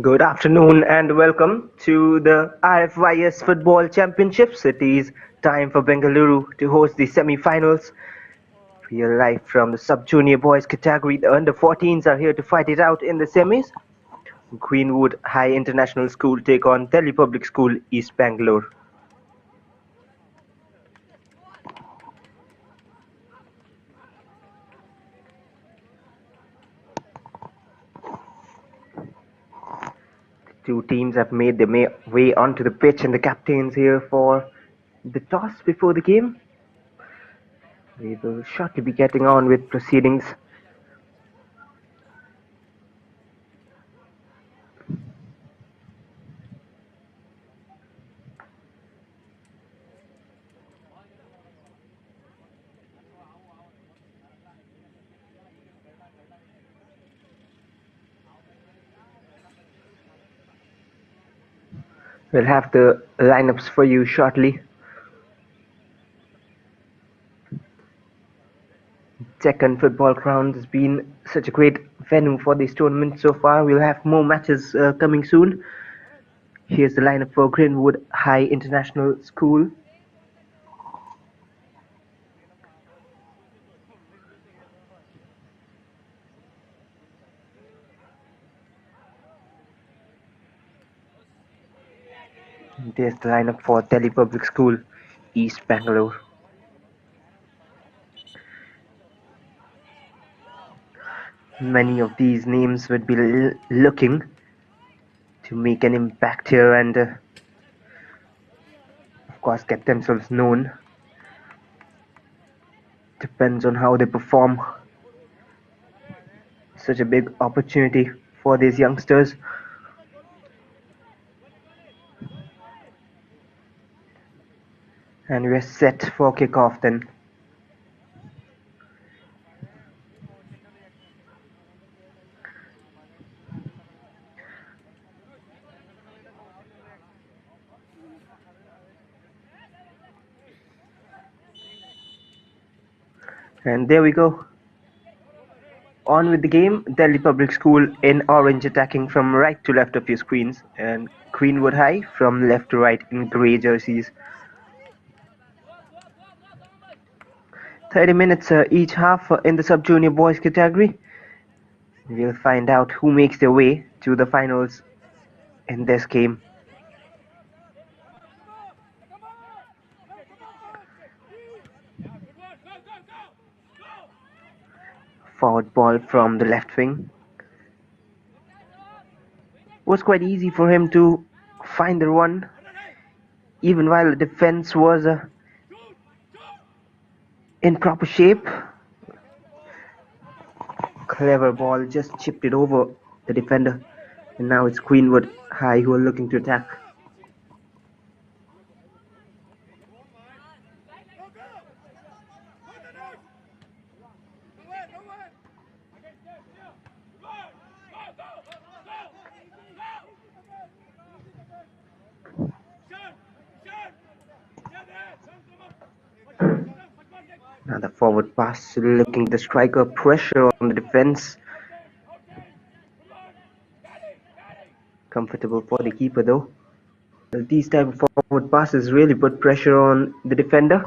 Good afternoon and welcome to the RFYS Football Championships. It is time for Bengaluru to host the semi-finals. We are live from the sub-junior boys category. The under-14s are here to fight it out in the semis. Greenwood High International School take on Delhi Public School, East Bangalore. Two teams have made their way onto the pitch, and the captains here for the toss before the game. We will shortly be getting on with proceedings. We'll have the lineups for you shortly. Deccan Football Ground has been such a great venue for this tournament so far. We'll have more matches coming soon. Here's the lineup for Greenwood High International School. There's the lineup for Delhi Public School, East Bangalore. Many of these names would be looking to make an impact here and of course get themselves known. Depends on how they perform. Such a big opportunity for these youngsters. And we're set for kickoff then. And there we go. On with the game. Delhi Public School in orange attacking from right to left of your screens, and Greenwood High from left to right in grey jerseys. 30 minutes each half in the sub-junior boys category. We'll find out who makes their way to the finals in this game. Forward ball from the left wing. Was quite easy for him to find the run, even while the defense was in proper shape. Clever ball, just chipped it over the defender, and now it's Greenwood High who are looking to attack. Now the forward pass, looking at the striker, pressure on the defense. Comfortable for the keeper though. These type of forward passes really put pressure on the defender.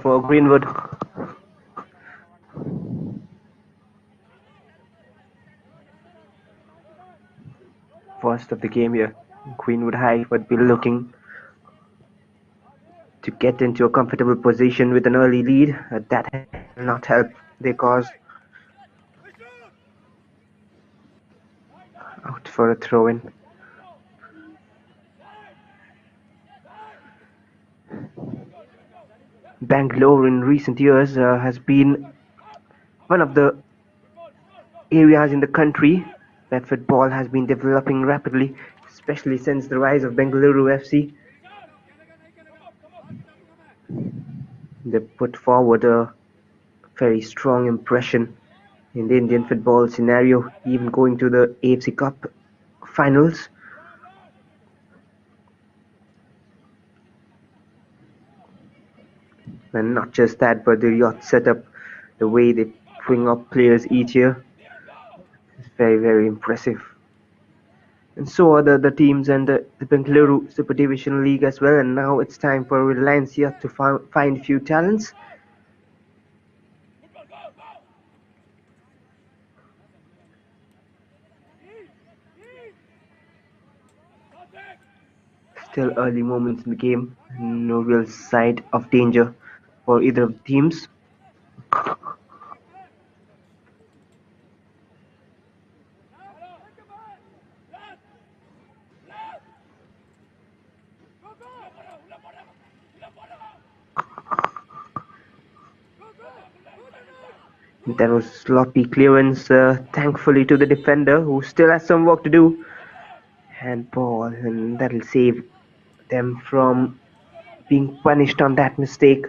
For Greenwood. First of the game here. Greenwood High would be looking to get into a comfortable position with an early lead. That will not help their cause. Out for a throw-in. Bangalore in recent years has been one of the areas in the country that football has been developing rapidly, especially since the rise of Bengaluru FC. They put forward a very strong impression in the Indian football scenario, even going to the AFC Cup finals. And not just that, but the youth setup, the way they bring up players each year, is very, very impressive. And so are the teams and the Bengaluru Super Division League as well. And now it's time for Reliance here to find a few talents. Still early moments in the game, no real sight of danger for either of the teams. That was sloppy clearance, thankfully to the defender, who still has some work to do. Handball, and that'll save them from being punished on that mistake.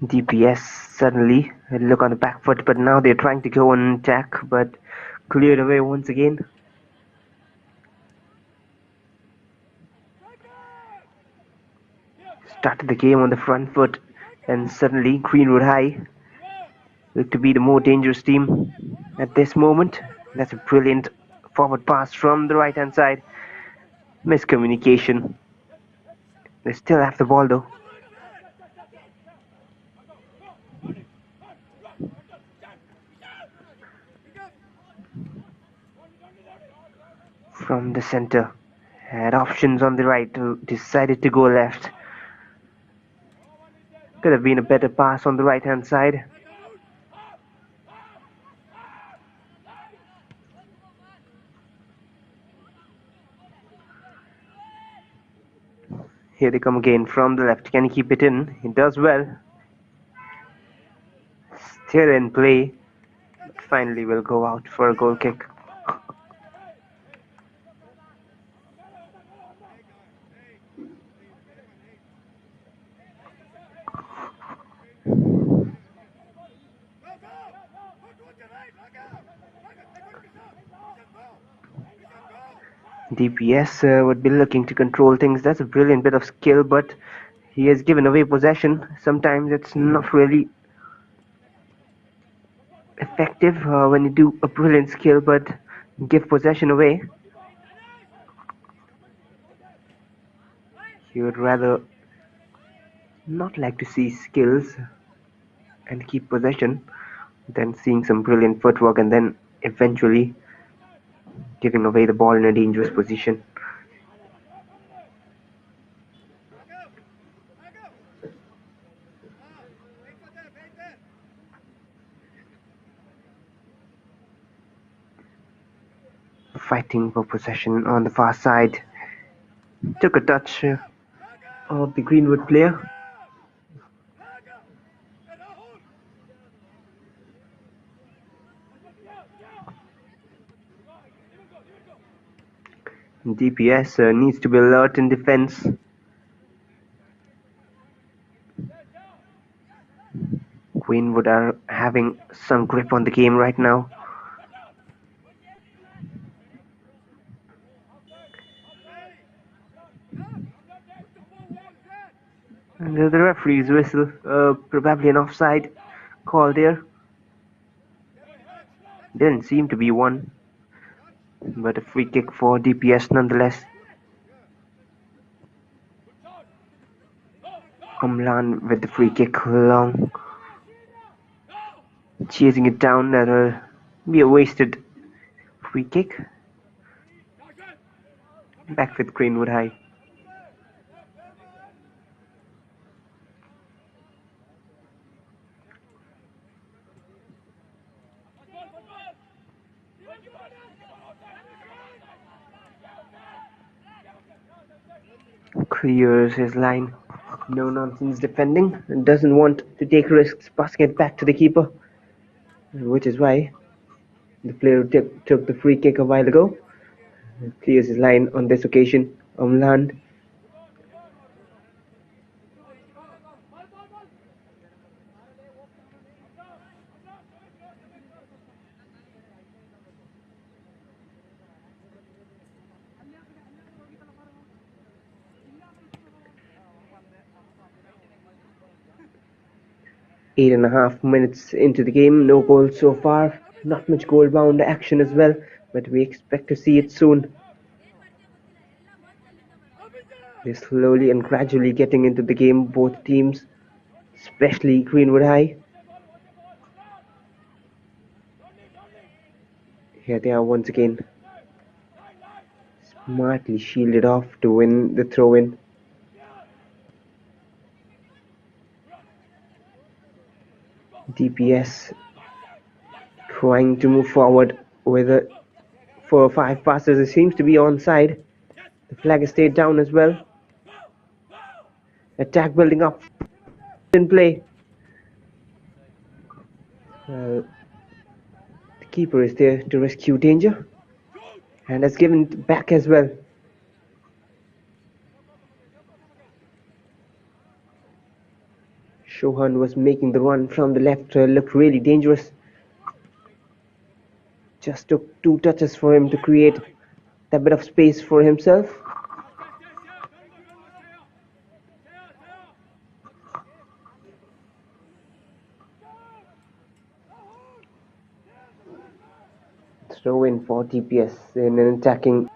DPS suddenly look on the back foot, but now they're trying to go on attack, but cleared away once again. Started the game on the front foot, and suddenly Greenwood High look to be the more dangerous team at this moment. That's a brilliant forward pass from the right hand side. Miscommunication. They still have the ball though. From the center, had options on the right, decided to go left. Could have been a better pass on the right hand side. Here they come again from the left. Can he keep it in? He does well. Still in play, but finally will go out for a goal kick. DPS would be looking to control things. That's a brilliant bit of skill, but he has given away possession. Sometimes it's not really effective when you do a brilliant skill but give possession away. He would rather not like to see skills and keep possession than seeing some brilliant footwork and then eventually giving away the ball in a dangerous position. Fighting for possession on the far side. took a touch of the Greenwood player. DPS needs to be alert in defense. Greenwood are having some grip on the game right now. And the referee's whistle, probably an offside call there. Didn't seem to be one, but a free kick for DPS nonetheless. Amlan with the free kick long, chasing it down. That'll be a wasted free kick. Back with Greenwood High. Clears his line. No nonsense defending and doesn't want to take risks passing it back to the keeper, which is why the player took the free kick a while ago. Clears his line on this occasion. Amlan. Eight and a half minutes into the game, no goals so far. Not much goal-bound action as well, but we expect to see it soon. They're slowly and gradually getting into the game, both teams, especially Greenwood High. Here they are once again. Smartly shielded off to win the throw-in. DPS trying to move forward with 4 or 5 passes. It seems to be onside. The flag has stayed down as well. Attack building up in play. The keeper is there to rescue danger and has given it back as well. Shohan was making the run from the left, looked really dangerous. Just took 2 touches for him to create that bit of space for himself. Throw in for TPS in an attacking.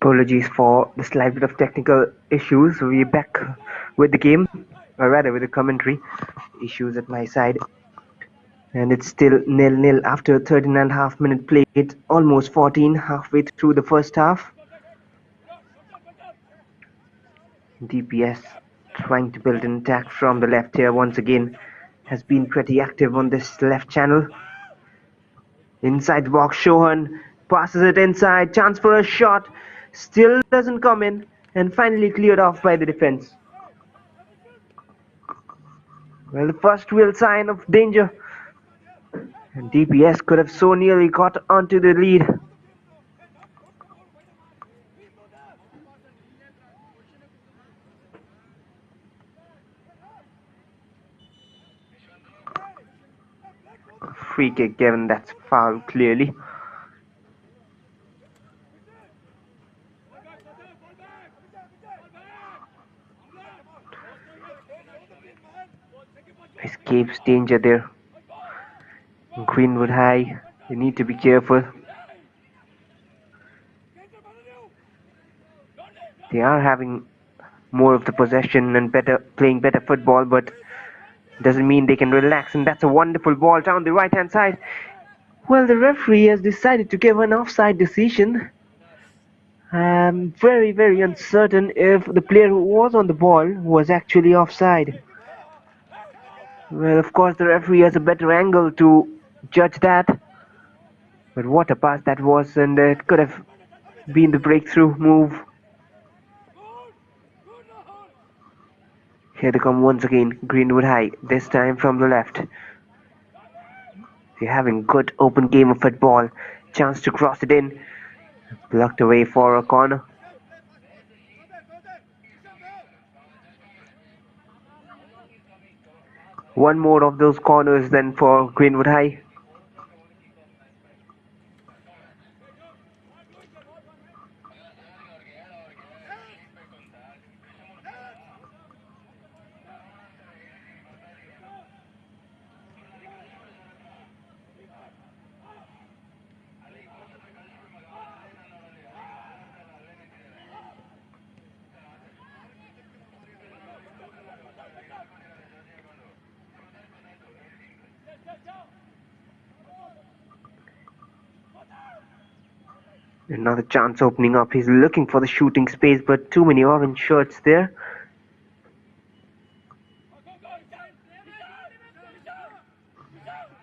Apologies for the slight bit of technical issues. We're back with the game, or rather with the commentary issues at my side. And it's still 0-0 after 13.5 minutes played, almost 14, halfway through the first half. DPS trying to build an attack from the left here once again. Has been pretty active on this left channel. Inside the box, Shohan passes it inside, chance for a shot, still doesn't come in, and finally cleared off by the defense. Well, the first real sign of danger, and DPS could have so nearly got onto the lead. Free kick given, that's foul clearly. Escapes danger there. Greenwood high, they need to be careful. They are having more of the possession and playing better football, but doesn't mean they can relax, and that's a wonderful ball down the right hand side. Well, the referee has decided to give an offside decision. I'm very uncertain if the player who was on the ball was actually offside. Well, of course the referee has a better angle to judge that. But what a pass that was, and it could have been the breakthrough move. Here they come once again, Greenwood high, this time from the left. They're having good open game of football. Chance to cross it in. Blocked away for a corner. One more of those corners then for Greenwood high. Another chance opening up. He's looking for the shooting space, but too many orange shirts there.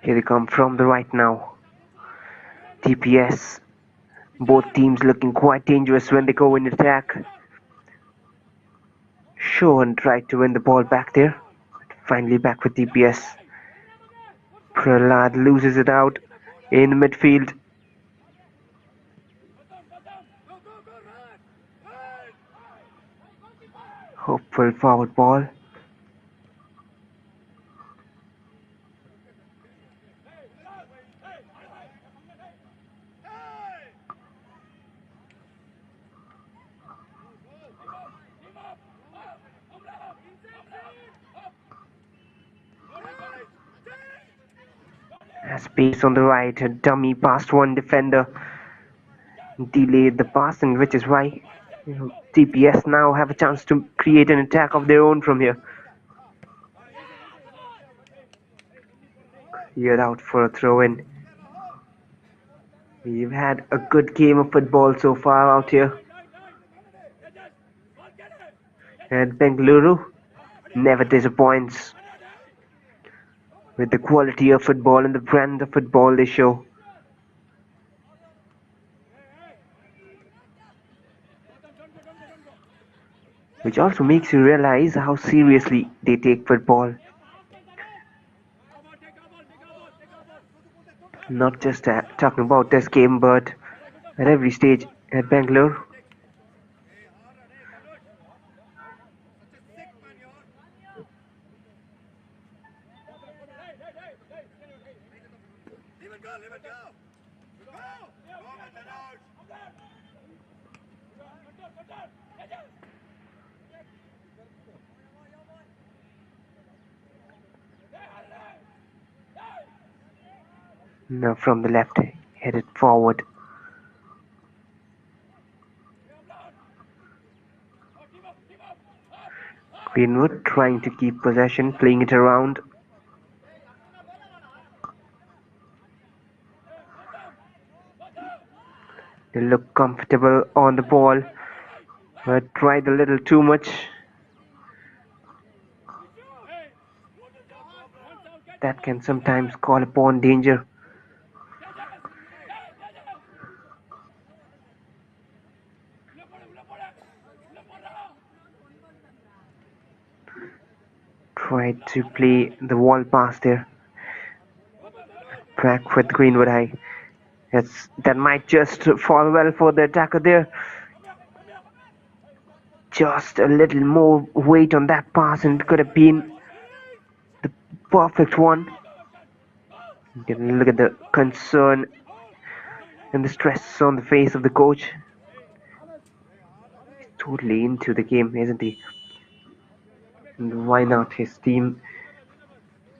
Here they come from the right now. DPS. Both teams looking quite dangerous when they go in attack. Shohan tried to win the ball back there. Finally back with DPS. Prahlad loses it out in the midfield. Hopeful forward ball. Has pace on the right, a dummy past one defender. Delayed the passing, which is why TPS now have a chance to create an attack of their own from here. Cleared out for a throw-in. We've had a good game of football so far out here. And Bengaluru never disappoints with the quality of football and the brand of football they show. Which also makes you realize how seriously they take football. Not just talking about this game, but at every stage at Bangalore. Now from the left, headed forward. Greenwood trying to keep possession, playing it around. They look comfortable on the ball, but tried a little too much. That can sometimes call upon danger. Tried to play the wall pass there. Back with Greenwood high. That might just fall well for the attacker there. Just a little more weight on that pass and it could have been the perfect one. You can look at the concern and the stress on the face of the coach. He's totally into the game, isn't he? And why not? His team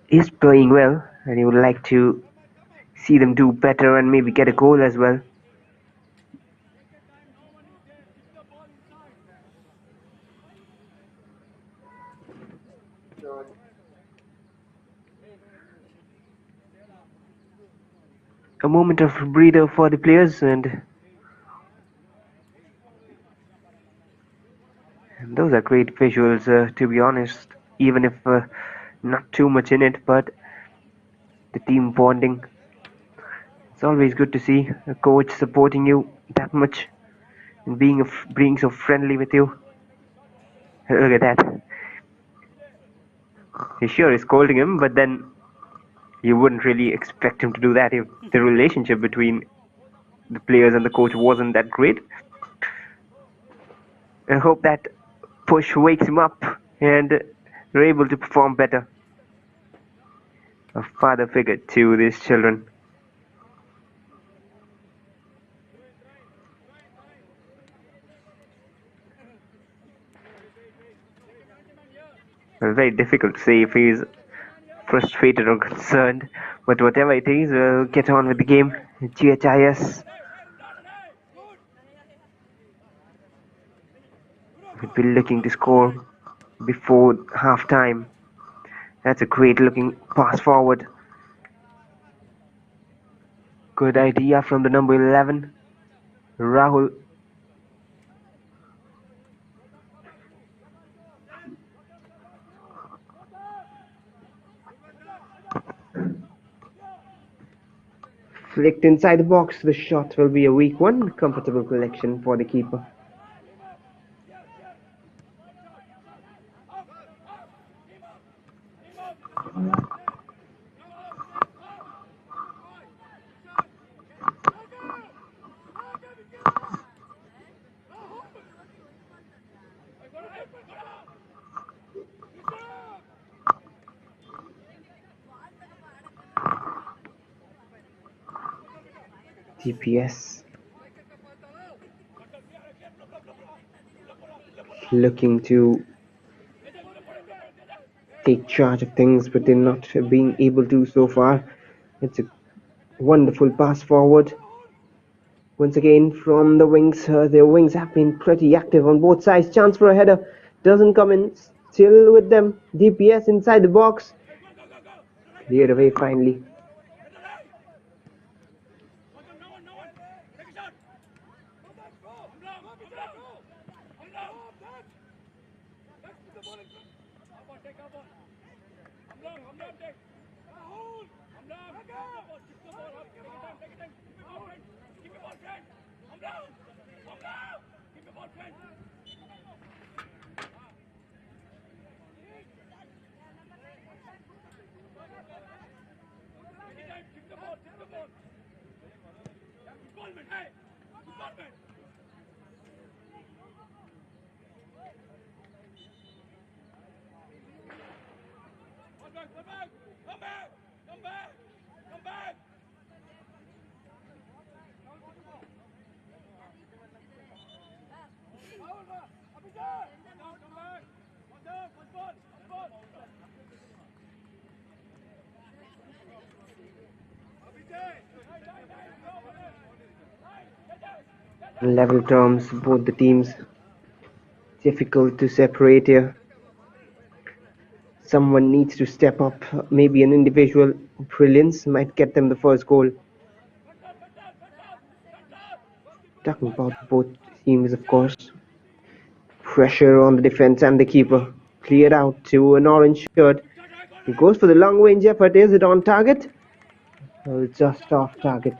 is playing well and he would like to see them do better and maybe get a goal as well. A moment of breather for the players and those are great visuals, to be honest, even if not too much in it, but the team bonding. It's always good to see a coach supporting you that much and being so friendly with you. Look at that. He sure is scolding him, but then you wouldn't really expect him to do that if the relationship between the players and the coach wasn't that great. I hope that push wakes him up and they're able to perform better. A father figure to these children. Well, very difficult to say if he's frustrated or concerned, but whatever it is, we'll get on with the game. GHIS would be looking to score before half time. That's a great looking pass forward. Good idea from the number 11, Rahul. Flicked inside the box, the shot will be a weak one. Comfortable collection for the keeper. TPS looking to take charge of things, but they're not being able to so far. It's a Wonderful pass forward. Once again from the wings. Their wings have been pretty active on both sides. Chance for a header. Doesn't come in. Still with them. DPS inside the box. Cleared away finally. Level terms, both the teams. Difficult to separate here. Someone needs to step up. Maybe an individual brilliance might get them the first goal. Talking about both teams, of course. Pressure on the defense and the keeper. Cleared out to an orange shirt. He goes for the long range effort. Is it on target? Well, just off target.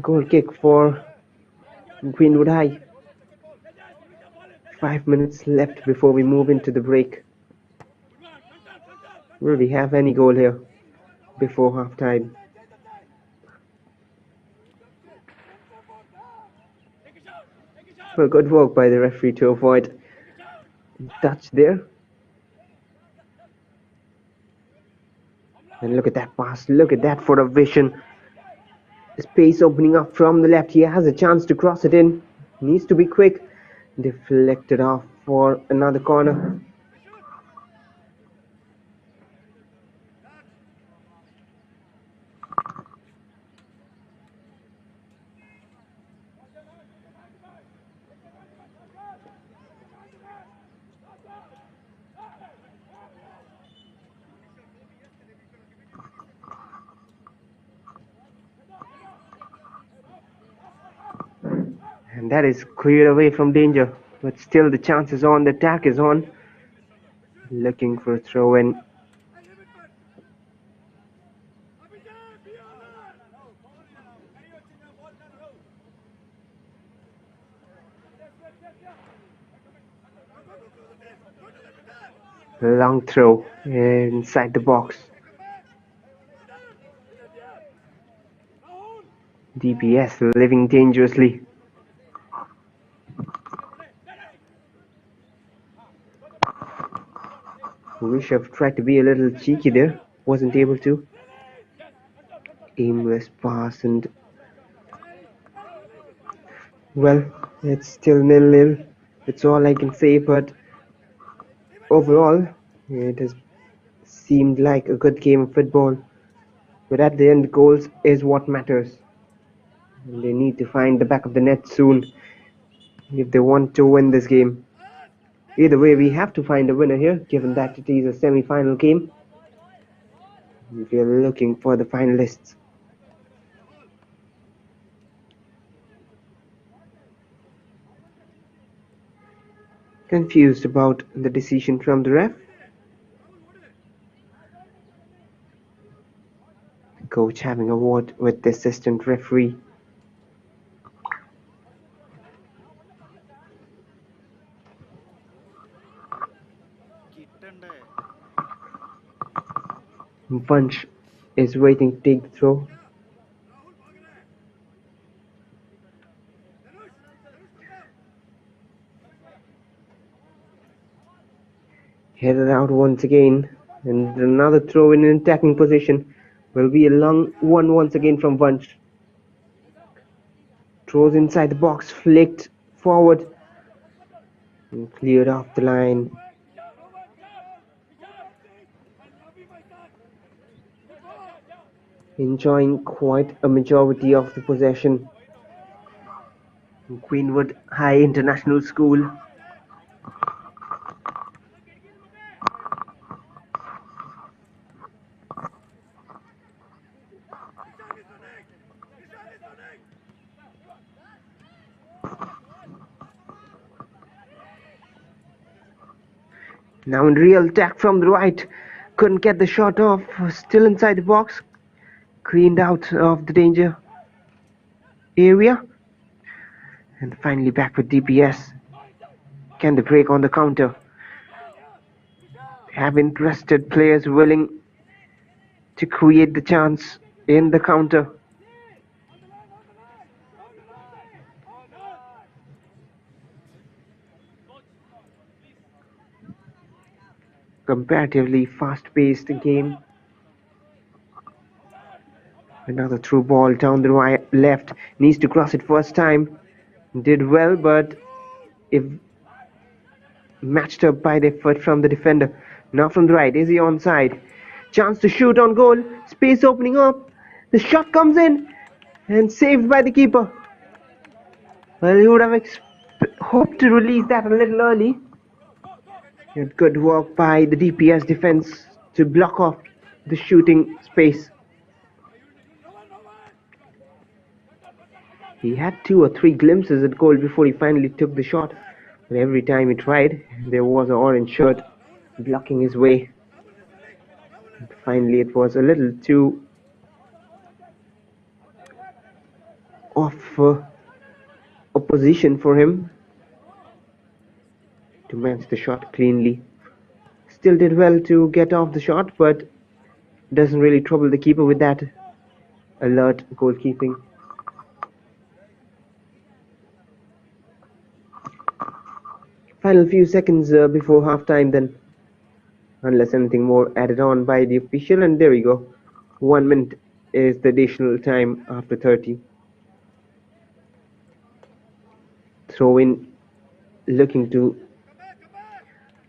Goal kick for Greenwood High. 5 minutes left before we move into the break. Will we have any goal here before half time? Well, good work by the referee to avoid touch there. And look at that pass. Look at that for a vision. Space opening up from the left. He has a chance to cross it in. Needs to be quick. Deflected off for another corner. And that is cleared away from danger. But still the chance is on. The attack is on. Looking for a throw in. Long throw inside the box. DPS living dangerously. Wish I've tried to be a little cheeky there. Wasn't able to. Aimless pass and... well, it's still 0-0. It's all I can say, but overall, it has seemed like a good game of football. But at the end, goals is what matters. And they need to find the back of the net soon if they want to win this game. Either way, we have to find a winner here, given that it is a semi-final game. We are looking for the finalists. Confused about the decision from the ref. The coach having a word with the assistant referee. Bunch is waiting to take the throw. Headed out once again, and another throw in an attacking position. Will be a long one once again from Vunch. Throws inside the box, flicked forward, and cleared off the line. Enjoying quite a majority of the possession. Greenwood High International School. Now in real attack from the right. Couldn't get the shot off. Still inside the box. Cleaned out of the danger area. And finally back with DPS. Can they break on the counter? Have interested players willing to create the chance in the counter. Comparatively fast-paced game. Another through ball down the right, left. Needs to cross it first time. Did well, but if matched up by the effort from the defender. Now from the right, is he onside? Chance to shoot on goal. Space opening up. The shot comes in and saved by the keeper. Well, he would have hoped to release that a little early. And good work by the DPS defense to block off the shooting space. He had 2 or 3 glimpses at goal before he finally took the shot. But every time he tried, there was an orange shirt blocking his way. And finally, it was a little too off opposition for him to match the shot cleanly. Still did well to get off the shot, but doesn't really trouble the keeper with that alert goalkeeping. Final few seconds before half time then, unless anything more added on by the official, and there we go. 1 minute is the additional time after 30. Throw in, looking to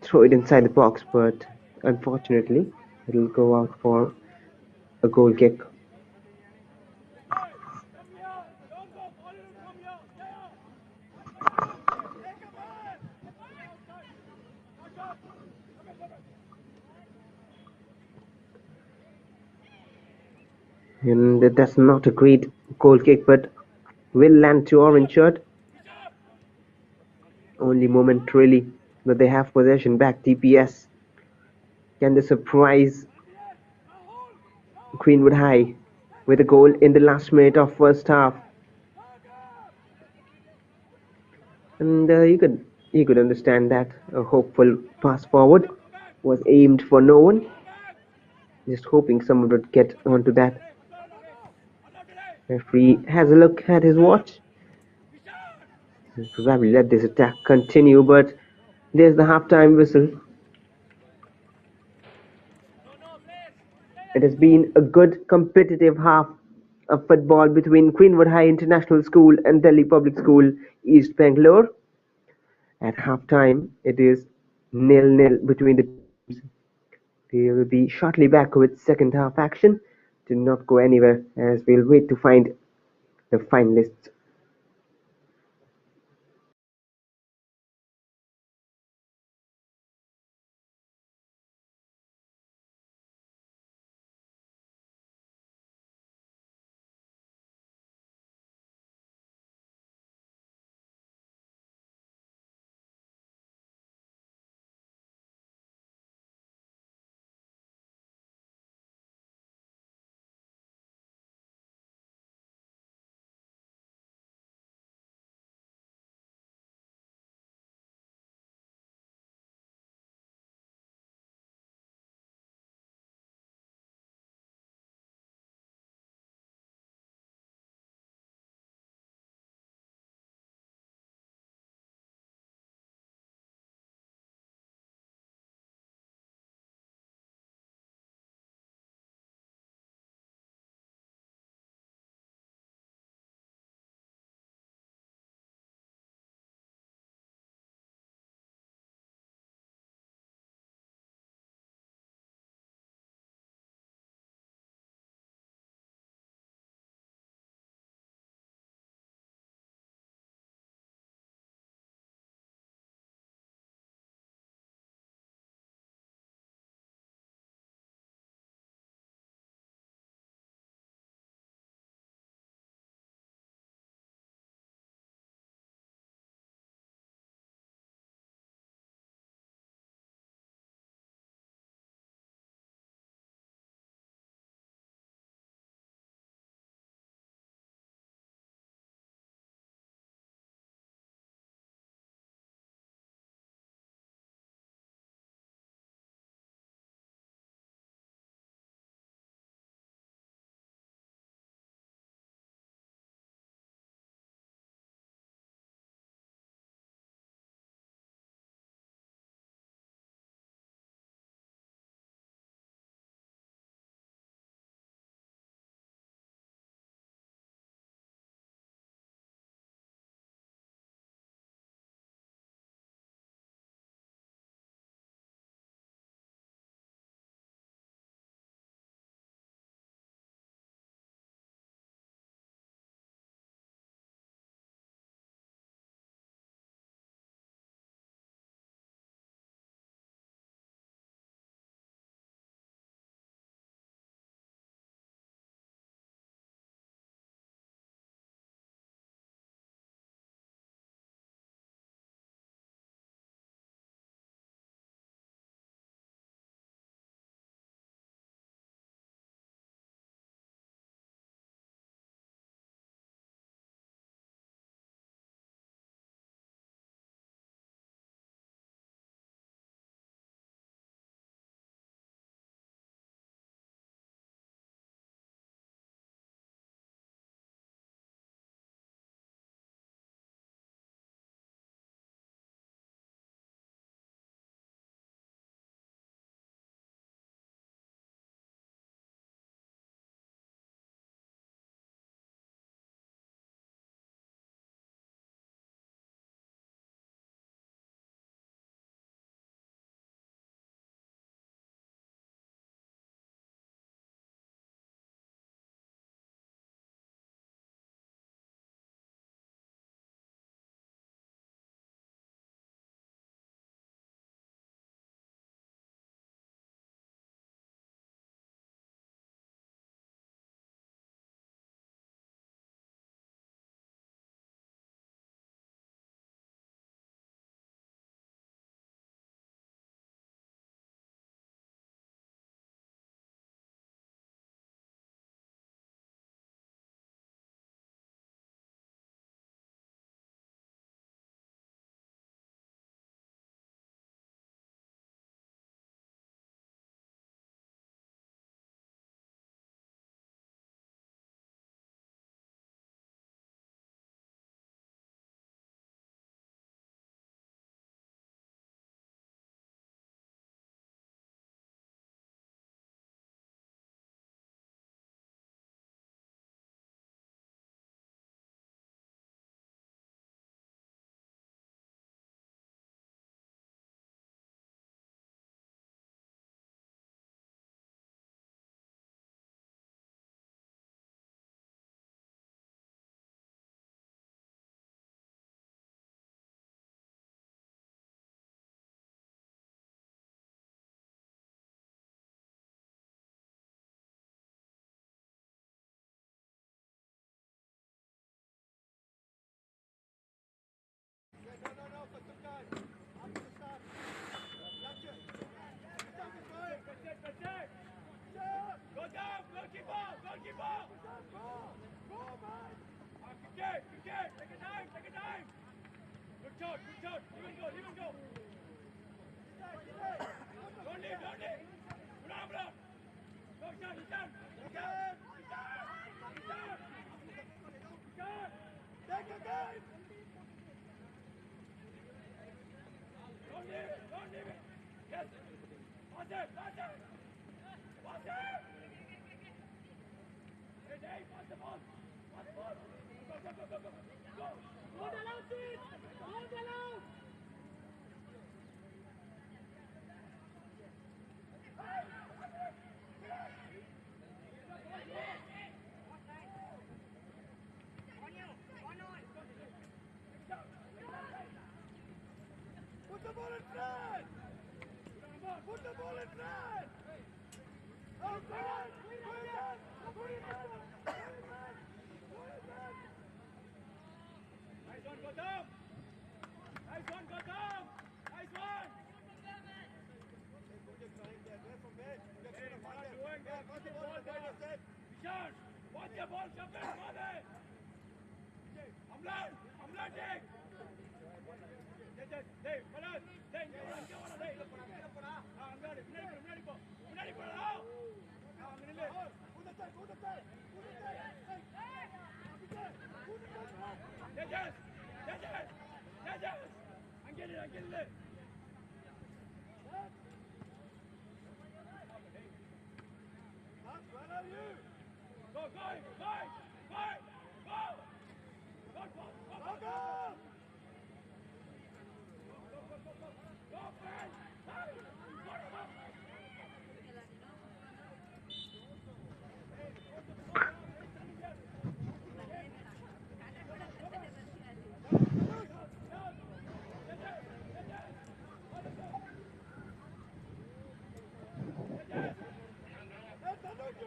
throw it inside the box, but unfortunately it'll go out for a goal kick. And that's not a great goal kick, but will land to orange shirt. Only momentarily, but they have possession back. DPS. Can they surprise Greenwood High with a goal in the last minute of first half? And you could understand that a hopeful pass forward was aimed for no one. Just hoping someone would get onto that. Referee has a look at his watch. He'll probably let this attack continue, but there's the halftime whistle. It has been a good competitive half of football between Greenwood High International School and Delhi Public School, East Bangalore. At halftime, it is 0-0 between the teams. We will be shortly back with second half action. Do not go anywhere as we'll wait to find the finalists.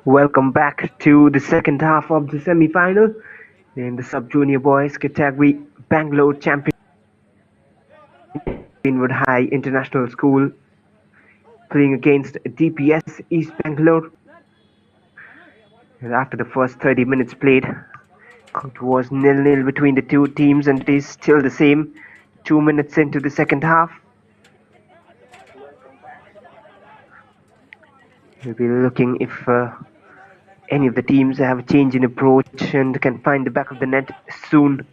Welcome back to the second half of the semi-final in the sub-junior boys category. Bangalore champion Greenwood High International School playing against DPS East Bangalore. And after the first 30 minutes played, it was 0-0 between the two teams, and it is still the same 2 minutes into the second half. We'll be looking if any of the teams have a change in approach and can find the back of the net soon.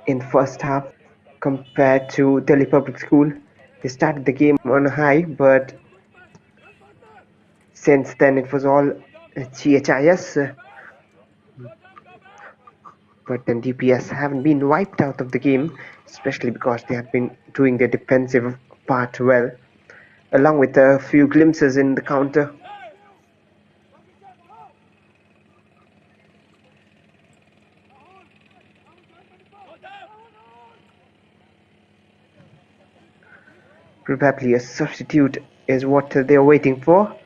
In the first half, compared to Delhi Public School, they started the game on a high, but since then it was all GHIS. But then DPS haven't been wiped out of the game, especially because they have been doing their defensive part well, along with a few glimpses in the counter. Probably a substitute is what they're waiting for.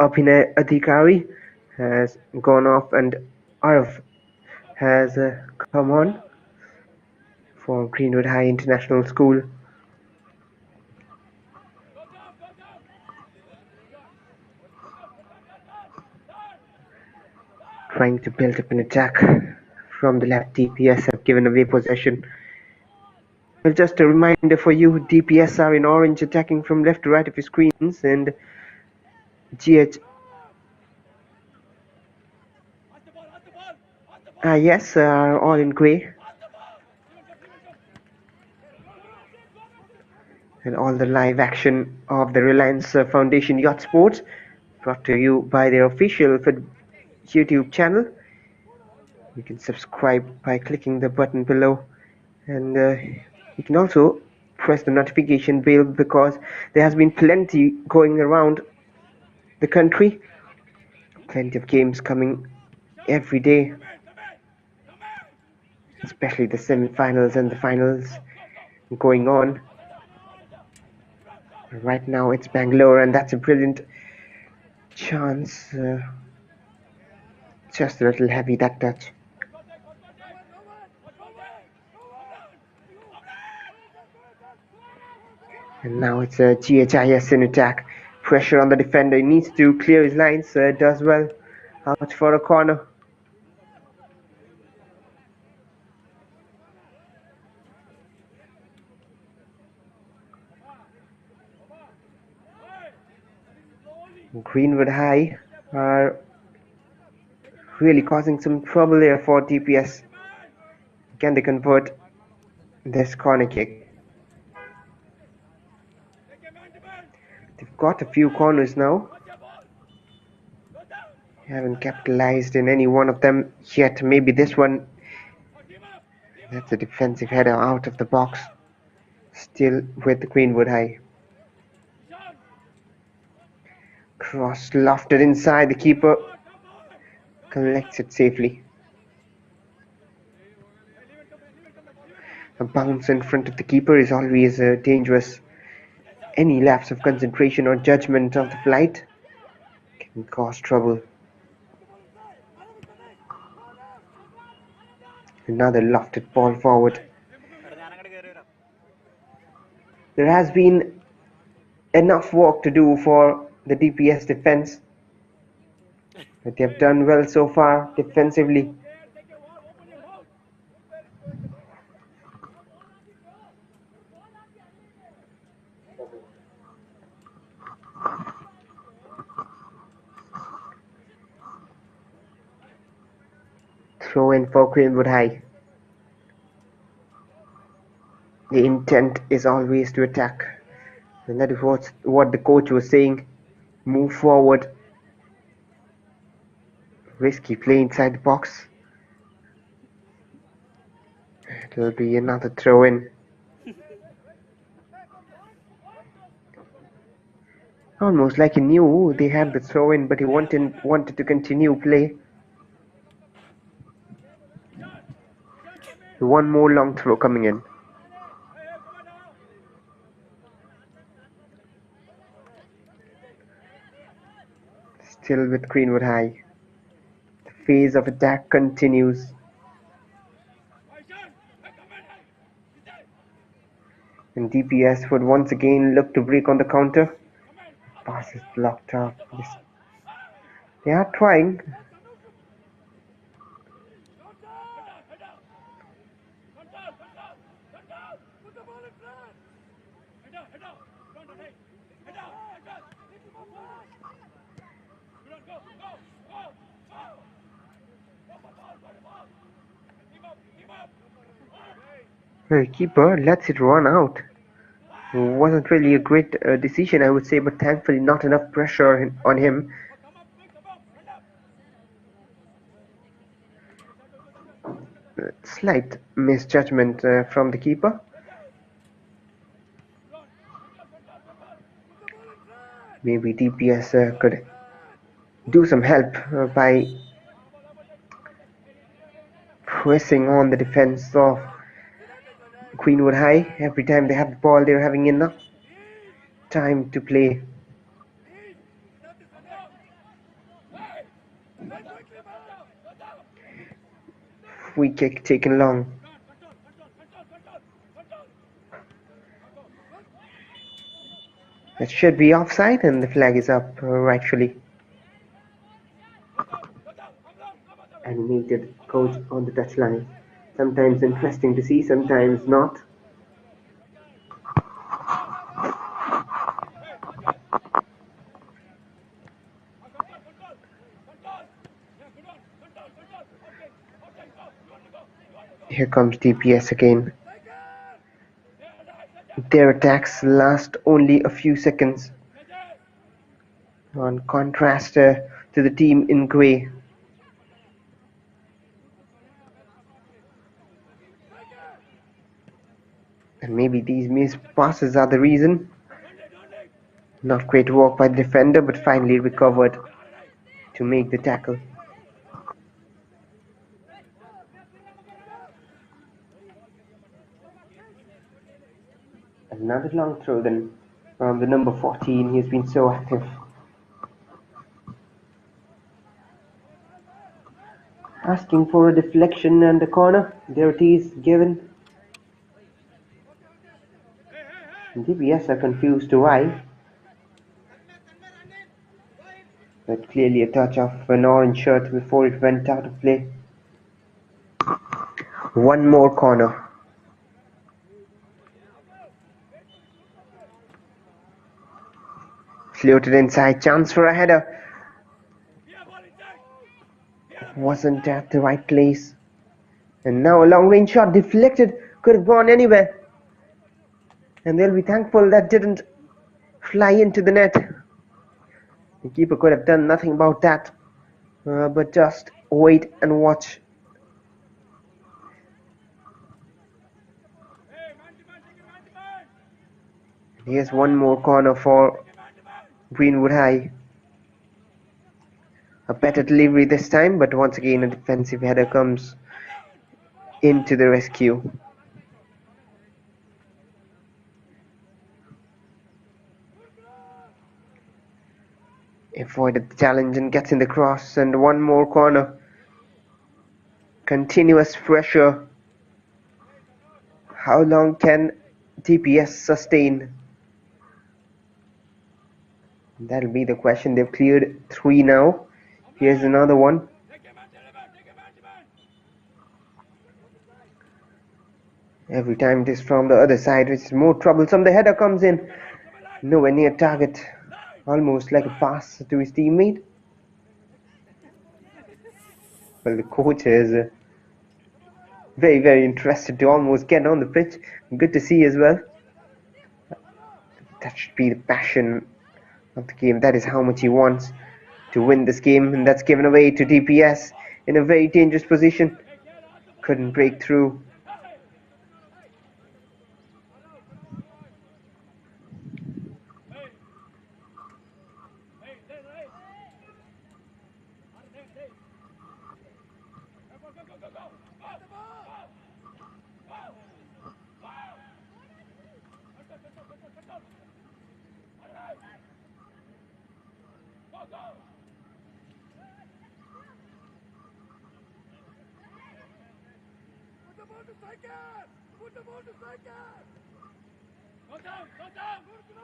Abhinay Adhikari has gone off and Arv has come on for Greenwood High International School. Trying to build up an attack from the left. DPS have given away possession. Well, just a reminder for you, DPS are in orange, attacking from left to right of your screens, and GH yes, are all in grey. and all the live action of the Reliance Foundation Yacht Sports, brought to you by their official YouTube channel. You can subscribe by clicking the button below, and you can also press the notification bell, because there has been plenty going around the country, plenty of games coming every day, especially the semi-finals and the finals going on. Right now it's Bangalore, and that's a brilliant chance. Just a little heavy, that touch. And now it's a GHIS in attack. Pressure on the defender. He needs to clear his lines. Does well. Out for a corner. Greenwood High are really causing some trouble here for DPS. Can they convert this corner kick? They've got a few corners now. Haven't capitalized in any one of them yet. Maybe this one. That's a defensive header out of the box. Still with Greenwood High. Cross lofted inside. The keeper collects it safely. A bounce in front of the keeper is always dangerous. Any lapse of concentration or judgment of the flight can cause trouble. Another lofted ball forward. There has been enough work to do for the DPS defense, but they have done well so far defensively. Throw in for Greenwood High. The intent is always to attack, and that is what the coach was saying. Move forward. Risky play inside the box. It'll be another throw in. Almost like he knew they had the throw in, but he wanted to continue play. One more long throw coming in. Still with Greenwood High. The phase of attack continues. And DPS would once again look to break on the counter. Pass is blocked up. They are trying. The keeper lets it run out. Wasn't really a great decision, I would say, but thankfully not enough pressure on him. Slight misjudgment from the keeper. Maybe DPS could do some help by pressing on the defense of Greenwood High. Every time they have the ball, they're having enough time to play. Free kick taken long. It should be offside, and the flag is up rightfully. Animated coach on the touchline. Sometimes interesting to see, sometimes not. Here comes DPS again. Their attacks last only a few seconds, on contrast to the team in grey. And maybe these missed passes are the reason. Not great work by the defender, but finally recovered to make the tackle. Another long throw then from the number 14. He's been so active. Asking for a deflection and a corner. There it is, given. DPS are confused to why. But clearly a touch of an orange shirt before it went out of play. One more corner. Floated inside, chance for a header. Wasn't at the right place. And now a long range shot deflected. Could have gone anywhere. And they'll be thankful that didn't fly into the net. The keeper could have done nothing about that. But just wait and watch. Here's one more corner for Greenwood High. A better delivery this time, but once again a defensive header comes into the rescue. Avoided the challenge and gets in the cross, and one more corner. Continuous pressure. How long can DPS sustain? That'll be the question. They've cleared 3 now. Here's another one. Every time it is from the other side, which is more troublesome. The header comes in. Nowhere near target. Almost like a pass to his teammate. Well, the coach is very, very interested to almost get on the pitch. Good to see as well. That should be the passion of the game. That is how much he wants to win this game, and that's given away to DPS in a very dangerous position. Couldn't break through.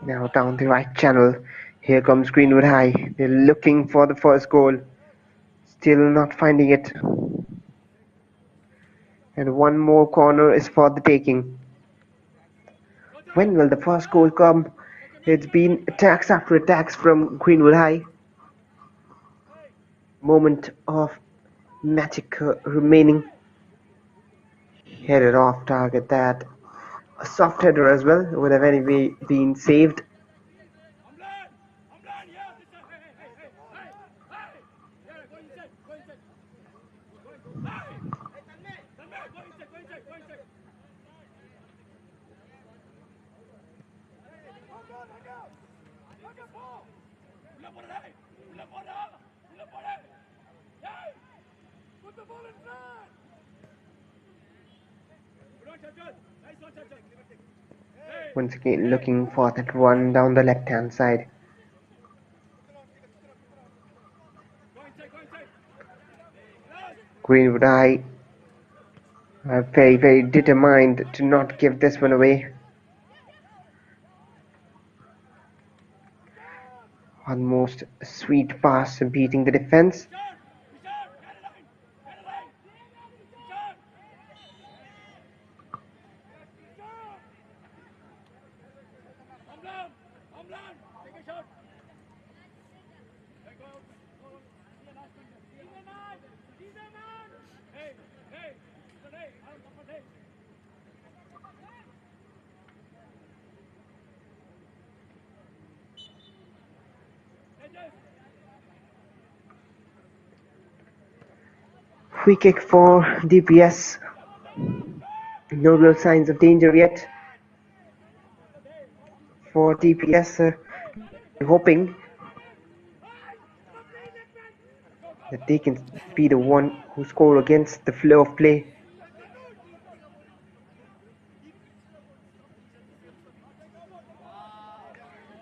Now down the right channel. Here comes Greenwood High. They're looking for the first goal. Still not finding it. And one more corner is for the taking. When will the first goal come? It's been attacks after attacks from Greenwood High. Moment of magic remaining. Headed off target. That a soft header as well would have anyway been saved. Once again looking for that run down the left hand side. Greenwood High are very, very determined to not give this one away. Almost a sweet pass beating the defense. Free kick for DPS. No real signs of danger yet for DPS. Hoping that they can be the one who score against the flow of play.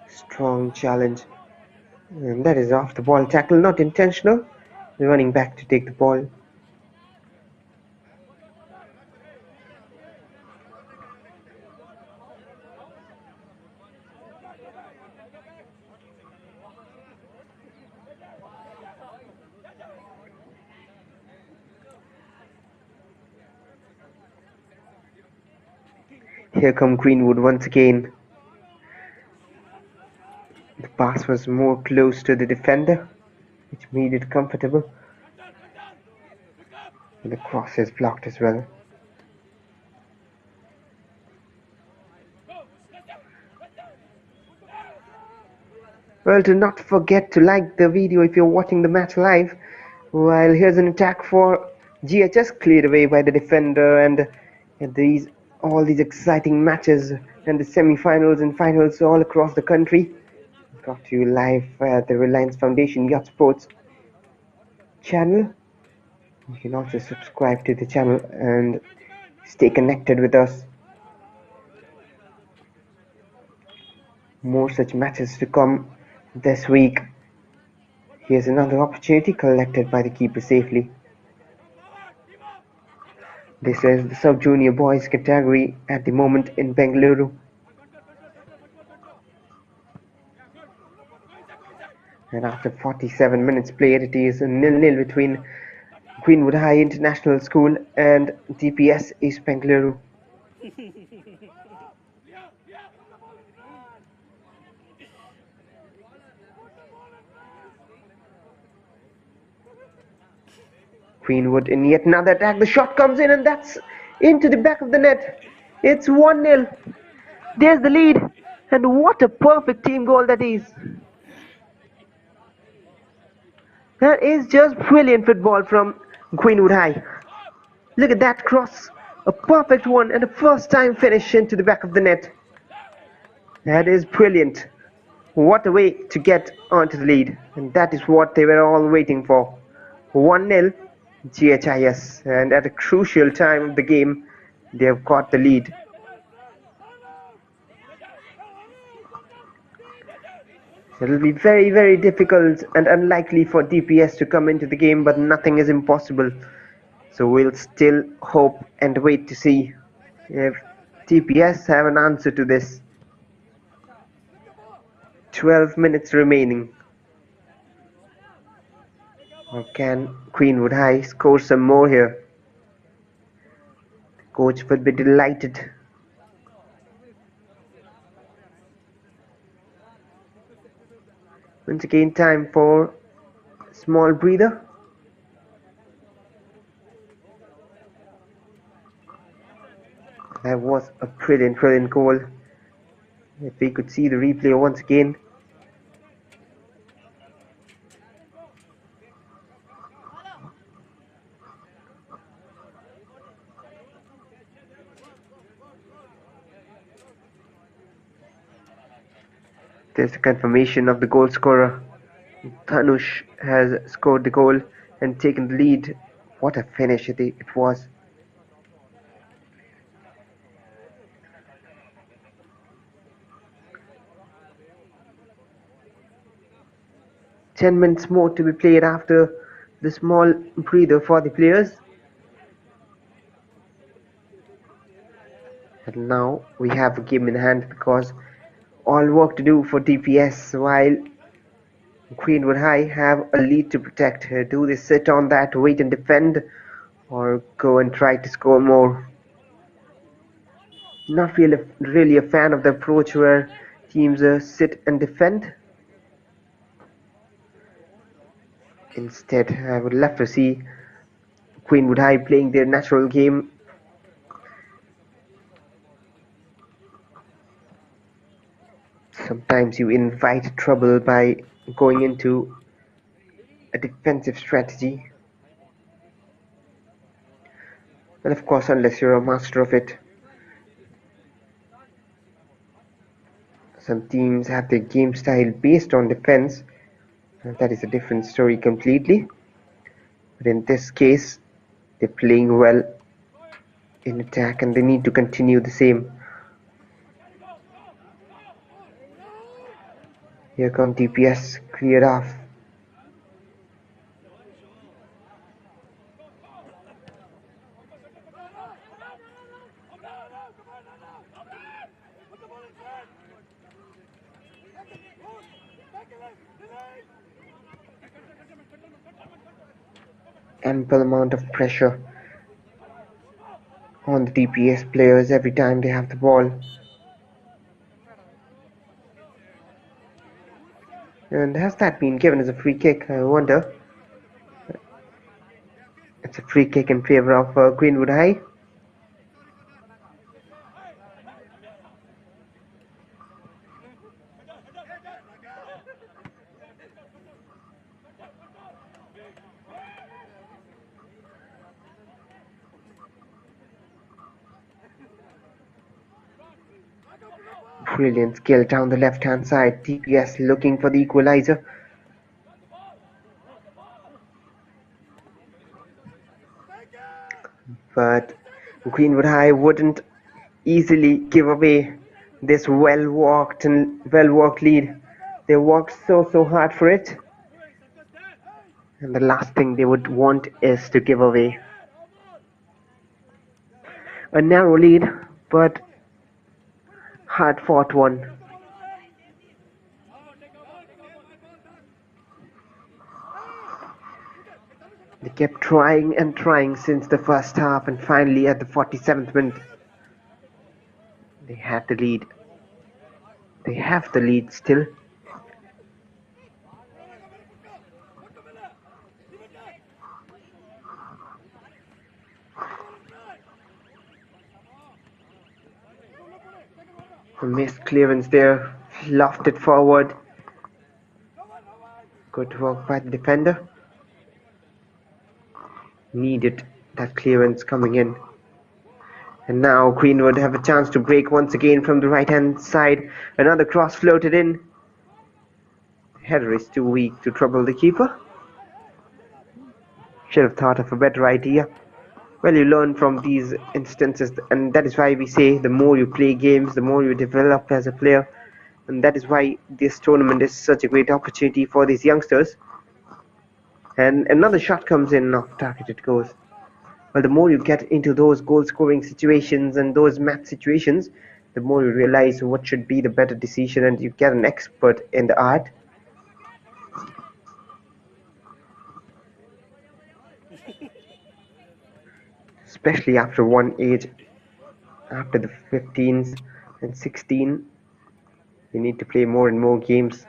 Strong challenge. And that is off the ball tackle, not intentional. Running back to take the ball. Here come Greenwood once again. The pass was more close to the defender, which made it comfortable. And the cross is blocked as well. Well, do not forget to like the video if you're watching the match live. While here's an attack for GHS, cleared away by the defender, and all these exciting matches and the semi-finals and finals all across the country. Brought to you live at the Reliance Foundation Yacht Sports channel. You can also subscribe to the channel and stay connected with us. More such matches to come this week. Here's another opportunity collected by the keeper safely. This is the sub-junior boys category at the moment in Bengaluru. And after 47 minutes played, it is a 0-0 between Greenwood High International School and DPS East Bengaluru. Greenwood in yet another attack. The shot comes in and that's into the back of the net. It's 1-0. There's the lead. And what a perfect team goal that is. That is just brilliant football from Greenwood High. Look at that cross. A perfect one and a first time finish into the back of the net. That is brilliant. What a way to get onto the lead. And that is what they were all waiting for. 1-0 GHIS. And at a crucial time of the game, they have got the lead. It will be very, very difficult and unlikely for DPS to come into the game, but nothing is impossible. So we'll still hope and wait to see if DPS have an answer to this. 12 minutes remaining. Or can Greenwood High score some more here? The coach would be delighted. Once again, time for a small breather. That was a brilliant goal. If we could see the replay once again. There's the confirmation of the goal scorer. Dhanush has scored the goal and taken the lead. What a finish it was. Ten minutes more to be played after the small breather for the players. And now we have a game in hand because all work to do for DPS while Greenwood High have a lead to protect. Do they sit on that, wait and defend, or go and try to score more? Not really a fan of the approach where teams sit and defend. Instead, I would love to see Greenwood High playing their natural game. Sometimes you invite trouble by going into a defensive strategy. And of course, unless you're a master of it. Some teams have their game style based on defense, and that is a different story completely. But in this case, they're playing well in attack and they need to continue the same. Here come DPS, cleared off. Ample amount of pressure on the DPS players every time they have the ball. And has that been given as a free kick? I wonder. It's a free kick in favour of Greenwood High. Brilliant skill down the left hand side. DPS looking for the equalizer. But Greenwood High wouldn't easily give away this well-worked lead. They worked so hard for it. And the last thing they would want is to give away a narrow lead, but hard-fought one. They kept trying and trying since the first half, and finally at the 47th minute, they had the lead. They have the lead still. A missed clearance there, lofted forward. Good work by the defender. Needed that clearance coming in. And now Greenwood have a chance to break once again from the right hand side. Another cross floated in. The header is too weak to trouble the keeper. Should have thought of a better idea. Well, you learn from these instances, and that is why we say the more you play games, the more you develop as a player. And that is why this tournament is such a great opportunity for these youngsters. And another shot comes in, off target it goes. Well, the more you get into those goal-scoring situations and those match situations, the more you realize what should be the better decision, and you get an expert in the art. Especially after one age, after the 15s and 16, you need to play more and more games.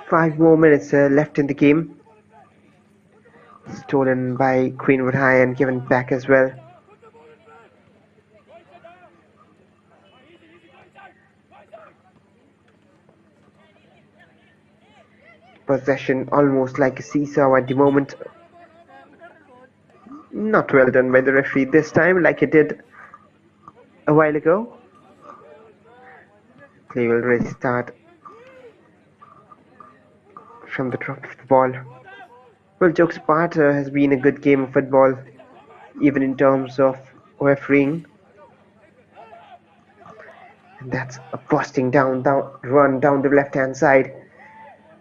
Five more minutes left in the game. Stolen by Greenwood High and given back as well. Possession almost like a seesaw at the moment. Not well done by the referee this time, like it did a while ago. Play will restart from the drop of the ball. Well, jokes apart, has been a good game of football, even in terms of refereeing. And that's a busting run down the left-hand side.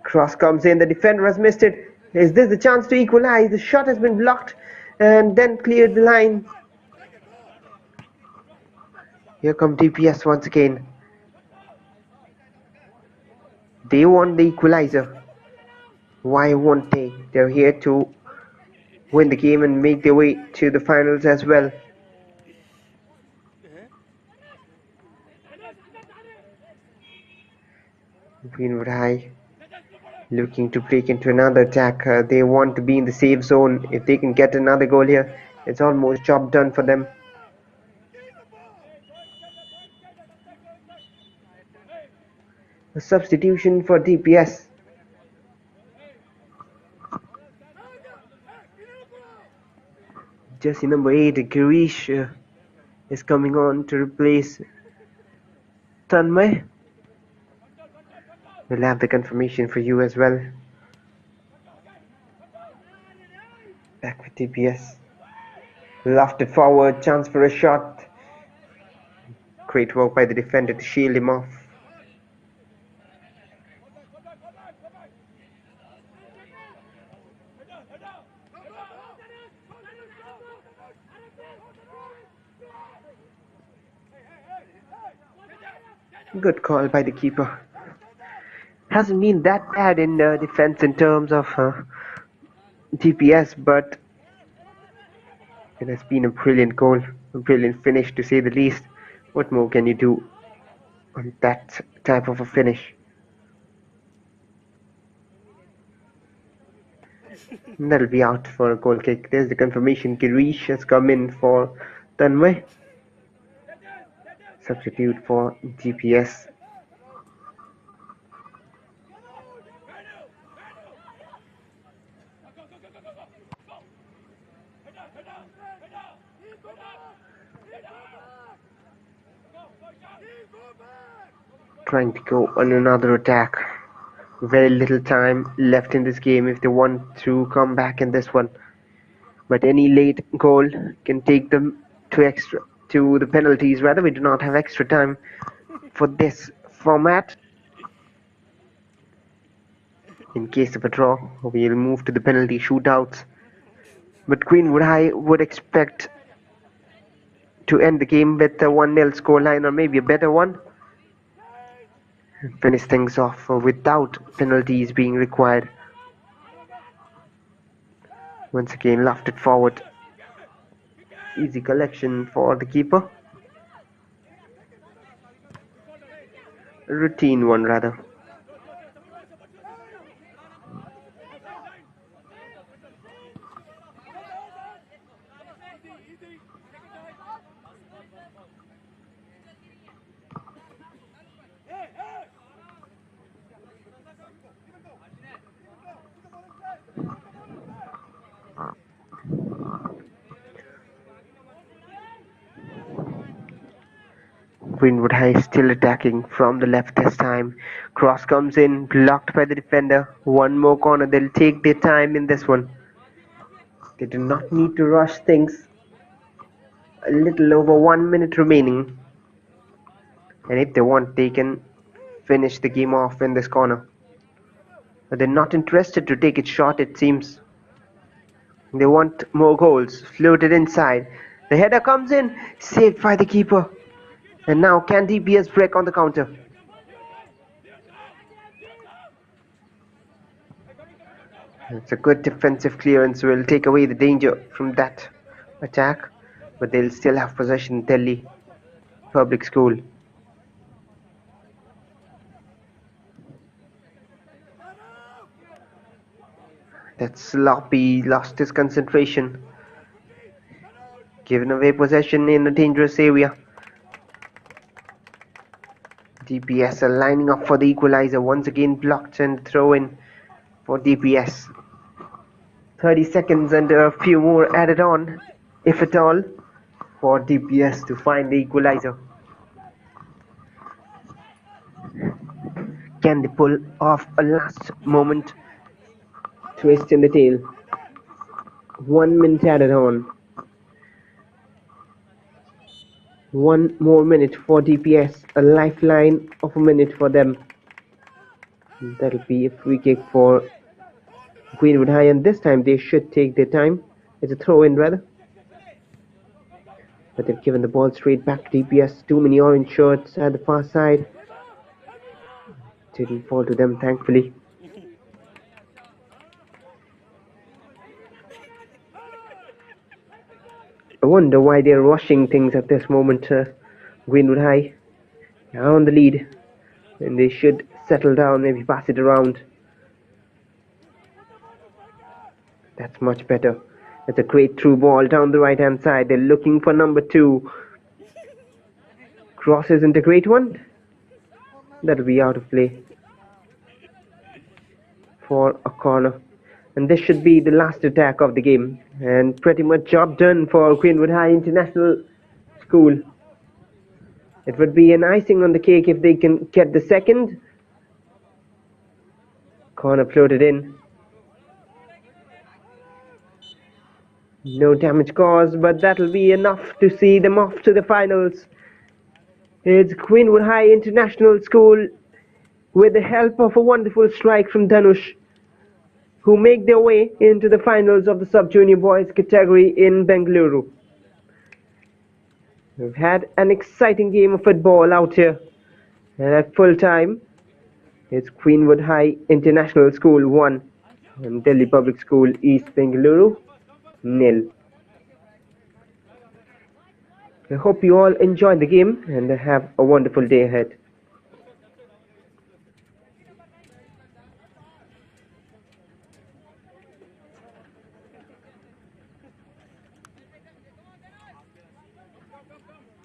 Cross comes in, the defender has missed it. Is this the chance to equalize? The shot has been blocked and then cleared the line. Here come DPS once again. They want the equalizer. Why won't they? They're here to win the game and make their way to the finals as well. Greenwood High looking to break into another attack. They want to be in the safe zone. If they can get another goal here, it's almost job done for them. A substitution for DPS. Jersey number 8, Girish, is coming on to replace Tanmay. We'll have the confirmation for you as well. Back with DPS. Lofted forward, chance for a shot. Great work by the defender to shield him off. Good call by the keeper. Hasn't been that bad in defense in terms of DPS, but it has been a brilliant goal, a brilliant finish to say the least. What more can you do on that type of a finish? And that'll be out for a goal kick. There's the confirmation. Girish has come in for Tanmay. Substitute for DPS. Trying to go on another attack. Very little time left in this game if they want to come back in this one. But any late goal can take them to the penalties. Rather, we do not have extra time for this format. In case of a draw, we'll move to the penalty shootouts. But Greenwood High would expect to end the game with a 1-0 scoreline, or maybe a better one. Finish things off without penalties being required. Once again, lofted forward. Easy collection for the keeper. A routine one, rather. Greenwood High still attacking from the left this time. Cross comes in, blocked by the defender. One more corner, they'll take their time in this one. They do not need to rush things. A little over 1 minute remaining. And if they want, they can finish the game off in this corner. But they're not interested to take it short, it seems. They want more goals. Floated inside. The header comes in, saved by the keeper. And now can DPS break on the counter? It's a good defensive clearance. Will take away the danger from that attack. But they'll still have possession. Delhi Public School. That's sloppy. Lost his concentration. Giving away possession in a dangerous area. DPS are lining up for the equalizer. Once again blocked and throw in for DPS. 30 seconds and a few more added on, if at all, for DPS to find the equalizer. Can they pull off a last moment twist in the tail? 1 minute added on. 1 more minute for DPS, a lifeline of a minute for them. That'll be a free kick for Greenwood High, and this time they should take their time. It's a throw in rather. But they've given the ball straight back to DPS. Too many orange shirts at the far side. Didn't fall to them, thankfully. I wonder why they're rushing things at this moment. Greenwood High are on the lead, and they should settle down, maybe pass it around. That's much better. It's a great through ball down the right hand side. They're looking for number 2. Cross isn't a great one. That'll be out of play for a corner. And this should be the last attack of the game. And pretty much job done for Greenwood High International School. It would be an icing on the cake if they can get the second. Corner floated in. No damage caused, but that'll be enough to see them off to the finals. It's Greenwood High International School with the help of a wonderful strike from Dhanush, who make their way into the finals of the sub-junior boys category in Bengaluru. We've had an exciting game of football out here, and at full time, it's Greenwood High International School 1 and Delhi Public School East Bengaluru 0. I hope you all enjoyed the game and have a wonderful day ahead.